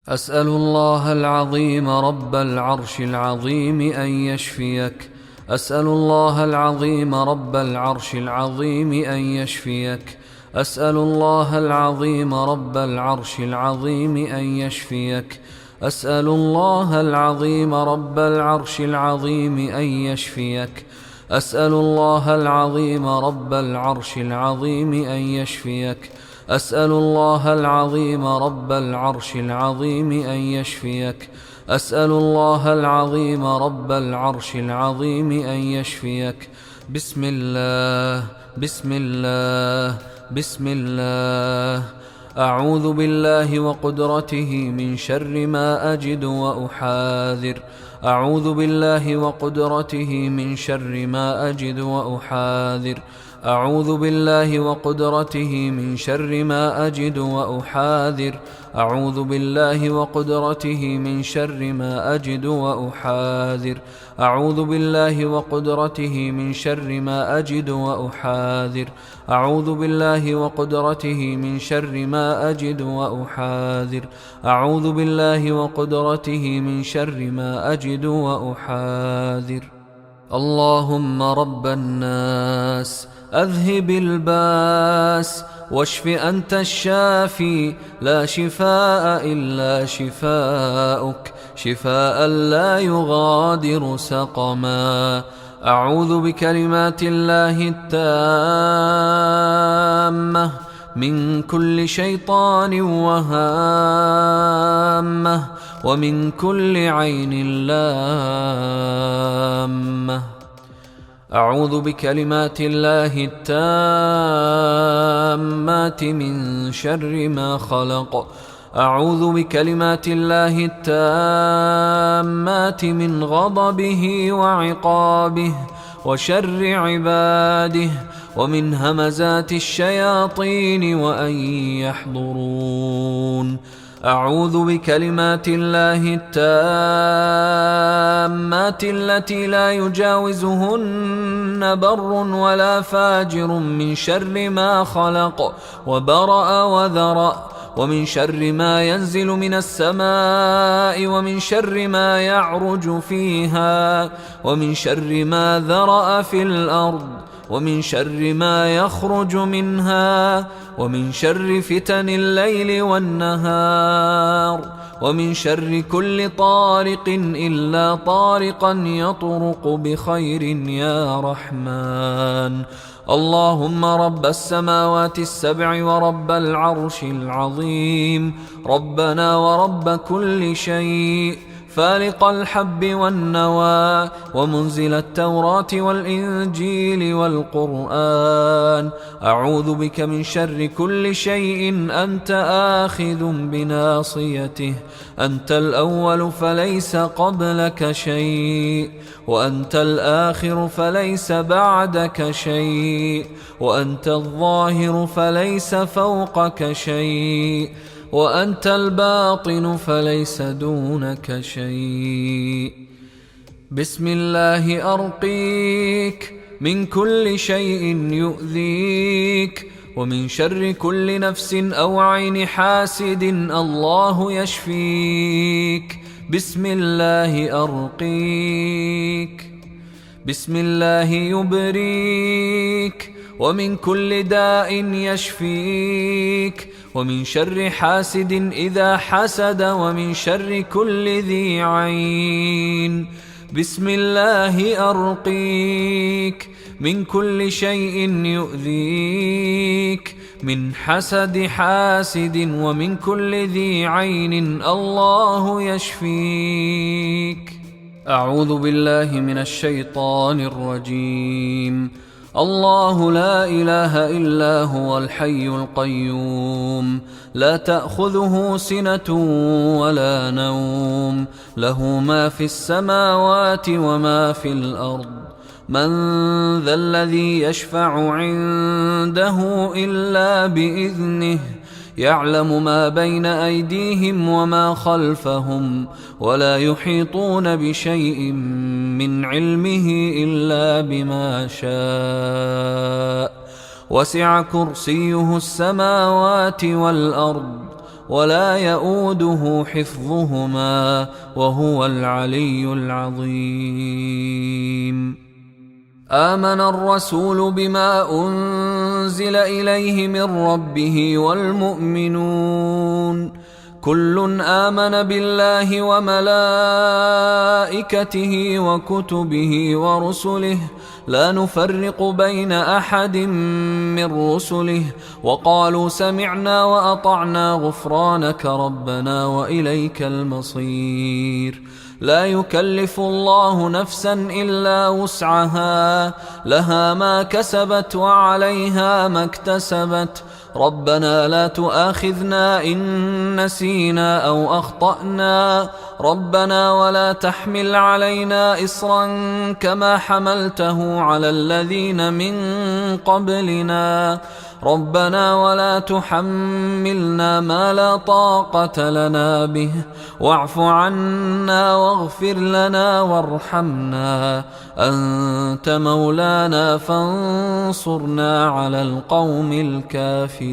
أسأل الله العظيم رب العرش العظيم أن يشفيك. أسأل الله العظيم رب العرش العظيم أن يشفيك. أسأل الله العظيم رب العرش العظيم أن يشفيك. أسأل الله العظيم رب العرش العظيم أن يشفيك. أسأل الله العظيم رب العرش العظيم أن يشفيك. أسأل الله العظيم رب العرش العظيم أن يشفيك. أسأل الله العظيم رب العرش العظيم أن يشفيك. بسم الله بسم الله بسم الله. أعوذ بالله وقدرته من شر ما أجد وأحاذر. أعوذ بالله وقدرته من شر ما أجد وأحاذر. أعوذ بالله وقدرته من شر ما أجد وأحاذر. أعوذ بالله وقدرته من شر ما أجد وأحاذر. أعوذ بالله وقدرته من شر ما أجد وأحاذر. أعوذ بالله وقدرته من شر ما أجد وأحاذر. أعوذ بالله وقدرته من شر ما أجد وأحاذر. اللهم رب الناس أذهب الباس واشف أنت الشافي، لا شفاء إلا شفاؤك، شفاء لا يغادر سقما. أعوذ بكلمات الله التامة من كل شيطان وهامة ومن كل عين لامة. أعوذ بكلمات الله التامات من شر ما خلق. أعوذ بكلمات الله التامات من غضبه وعقابه وشر عباده ومن همزات الشياطين وأن يحضرون. أعوذ بكلمات الله التامات التي لا يجاوزهن بر ولا فاجر من شر ما خلق وبرأ وذرأ، ومن شر ما ينزل من السماء ومن شر ما يعرج فيها ومن شر ما ذرأ في الأرض ومن شر ما يخرج منها ومن شر فتن الليل والنهار ومن شر كل طارق إلا طارقا يطرق بخير يا رحمن. اللهم رب السماوات السبع ورب العرش العظيم، ربنا ورب كل شيء، فالق الحب والنوى ومنزل التوراة والإنجيل والقرآن، أعوذ بك من شر كل شيء أنت آخذ بناصيته. أنت الأول فليس قبلك شيء، وأنت الآخر فليس بعدك شيء، وأنت الظاهر فليس فوقك شيء، وأنت الباطن فليس دونك شيء. بسم الله أرقيك من كل شيء يؤذيك، ومن شر كل نفس أو عين حاسد الله يشفيك. بسم الله أرقيك. بسم الله يبريك، ومن كل داء يشفيك، ومن شر حاسد إذا حسد، ومن شر كل ذي عين. بسم الله أرقيك من كل شيء يؤذيك، من حسد حاسد، ومن كل ذي عين الله يشفيك. أعوذ بالله من الشيطان الرجيم. الله لا إله إلا هو الحي القيوم، لا تأخذه سنة ولا نوم، له ما في السماوات وما في الأرض. من ذا الذي يشفع عنده إلا بإذنه، يعلم ما بين أيديهم وما خلفهم، ولا يحيطون بشيء من علمه إلا بما شاء. وسع كرسيه السماوات والأرض، ولا يؤوده حفظهما وهو العلي العظيم. آمن الرسول بما أنزل إليه من ربه والمؤمنون كل آمن بالله وملائكته وكتبه ورسله لا نفرق بين أحد من رسله وقالوا سمعنا وأطعنا غفرانك ربنا وإليك المصير. لا يكلف الله نفسا إلا وسعها لها ما كسبت وعليها ما اكتسبت ربنا لا تؤاخذنا إن نسينا أو أخطأنا ربنا ولا تحمل علينا إصرا كما حملته على الذين من قبلنا ربنا ولا تحملنا ما لا طاقة لنا به واعف عنا واغفر لنا وارحمنا أنت مولانا فانصرنا على القوم الكافرين.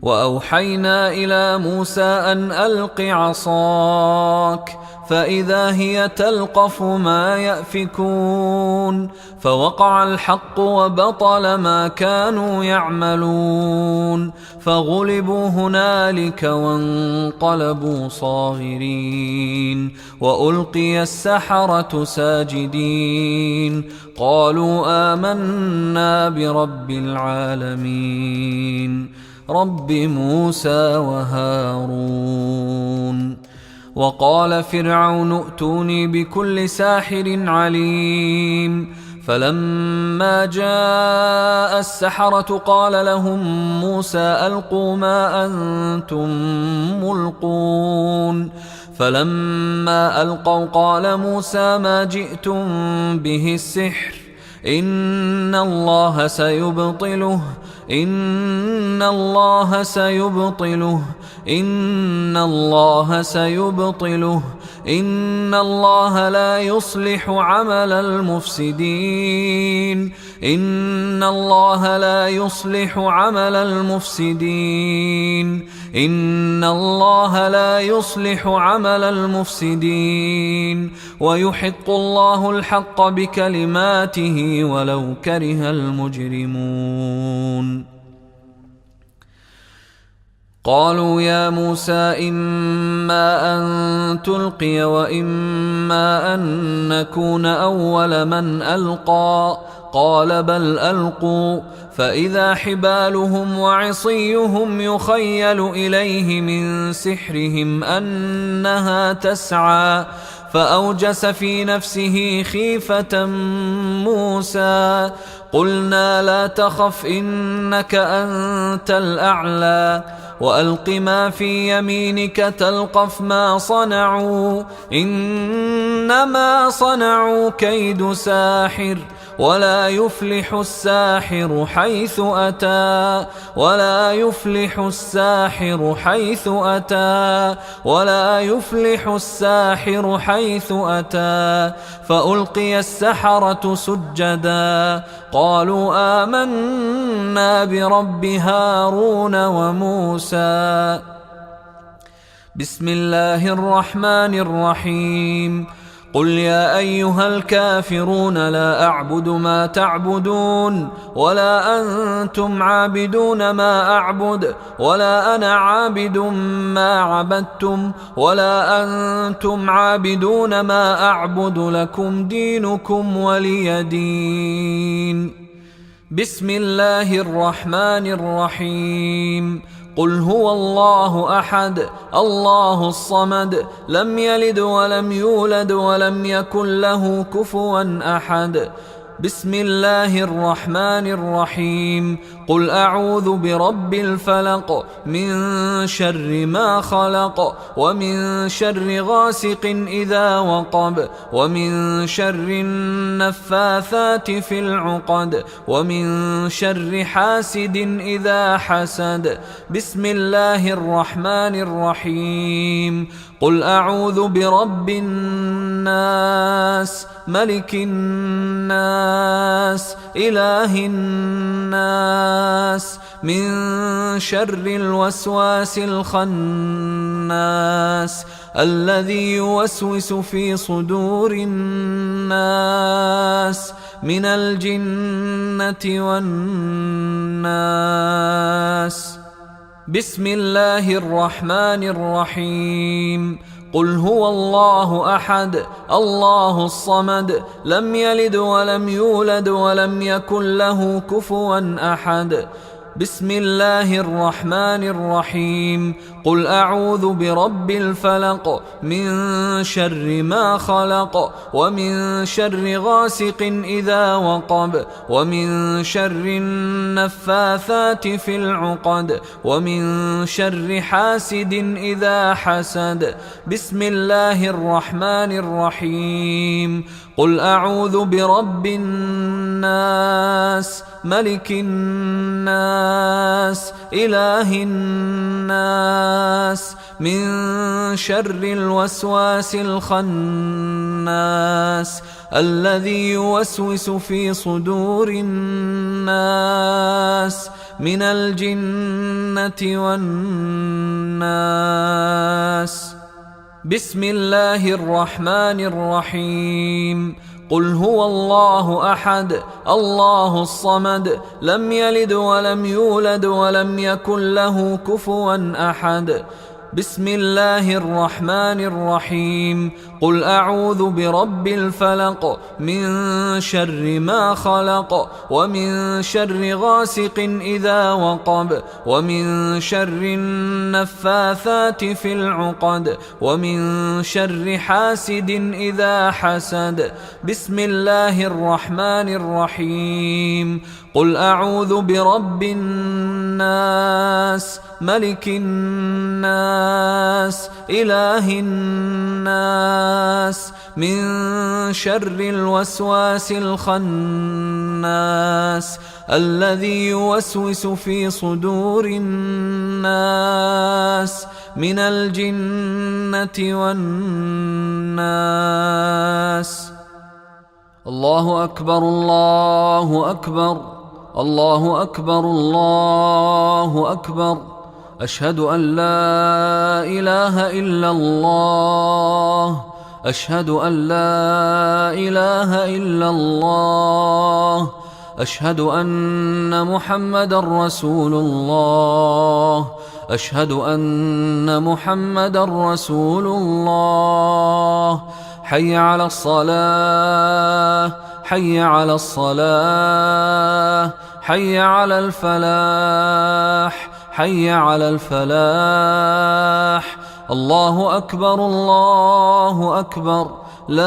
وأوحينا إلى موسى أن ألق عصاك فإذا هي تلقف ما يأفكون فوقع الحق وبطل ما كانوا يعملون فغلبوا هنالك وانقلبوا صاغرين وألقي السحرة ساجدين قالوا آمنا برب العالمين رب موسى وهارون. وقال فرعون ائتوني بكل ساحر عليم فلما جاء السحرة قال لهم موسى ألقوا ما أنتم ملقون فلما ألقوا قال موسى ما جئتم به السحر إن الله سيبطله إن الله سيبطله إن الله سيبطله إن الله لا يصلح عمل المفسدين إن الله لا يصلح عمل المفسدين إن الله لا يصلح عمل المفسدين ويحق الله الحق بكلماته ولو كره المجرمون. قالوا يا موسى إما أن تلقي وإما أن نكون أول من ألقى قال بل ألقوا فإذا حبالهم وعصيهم يخيل إليه من سحرهم أنها تسعى فأوجس في نفسه خيفة موسى قلنا لا تخف إنك أنت الأعلى وألق ما في يمينك تلقف ما صنعوا إنما صنعوا كيد ساحر ولا يفلح الساحر حيث أتى ولا يفلح الساحر حيث أتى ولا يفلح الساحر حيث أتى فألقي السحرة سجدا قالوا آمنا برب هارون وموسى. بسم الله الرحمن الرحيم قل يا أيها الكافرون لا أعبد ما تعبدون ولا أنتم عابدون ما أعبد ولا أنا عابد ما عبدتم ولا أنتم عابدون ما أعبد لكم دينكم ولي دين. بسم الله الرحمن الرحيم قل هو الله أحد الله الصمد لم يلد ولم يولد ولم يكن له كفوا أحد. بسم الله الرحمن الرحيم قل أعوذ برب الفلق من شر ما خلق ومن شر غاسق إذا وقب ومن شر النفاثات في العقد ومن شر حاسد إذا حسد. بسم الله الرحمن الرحيم قل أعوذ برب الناس ملك الناس إله الناس من شر الوسواس الخناس الذي يوسوس في صدور الناس من الجنة والناس. بسم الله الرحمن الرحيم. قل هو الله أحد الله الصمد لم يلد ولم يولد ولم يكن له كفوا أحد. بسم الله الرحمن الرحيم. قل أعوذ برب الفلق من شر ما خلق ومن شر غاسق إذا وقب ومن شر النفاثات في العقد ومن شر حاسد إذا حسد. بسم الله الرحمن الرحيم. قل أعوذ برب الناس ملك الناس إله الناس من شر الوسواس الخناس الذي يوسوس في صدور الناس من الجنة والناس. بسم الله الرحمن الرحيم. قل هو الله أحد الله الصمد لم يلد ولم يولد ولم يكن له كفوا أحد. بسم الله الرحمن الرحيم. قل أعوذ برب الفلق من شر ما خلق ومن شر غاسق إذا وقب ومن شر النفاثات في العقد ومن شر حاسد إذا حسد. بسم الله الرحمن الرحيم. قل أعوذ برب الناس ملك الناس إله الناس من شر الوسواس الخناس الذي يوسوس في صدور الناس من الجنة والناس. الله أكبر الله أكبر الله أكبر الله أكبر. أشهد أن لا إله إلا الله أشهد أن لا إله إلا الله أشهد أن محمدا رسول الله أشهد أن محمدا رسول الله. حي على الصلاة حي على الصلاة حي على الفلاح حي على الفلاح. الله أكبر الله أكبر. لا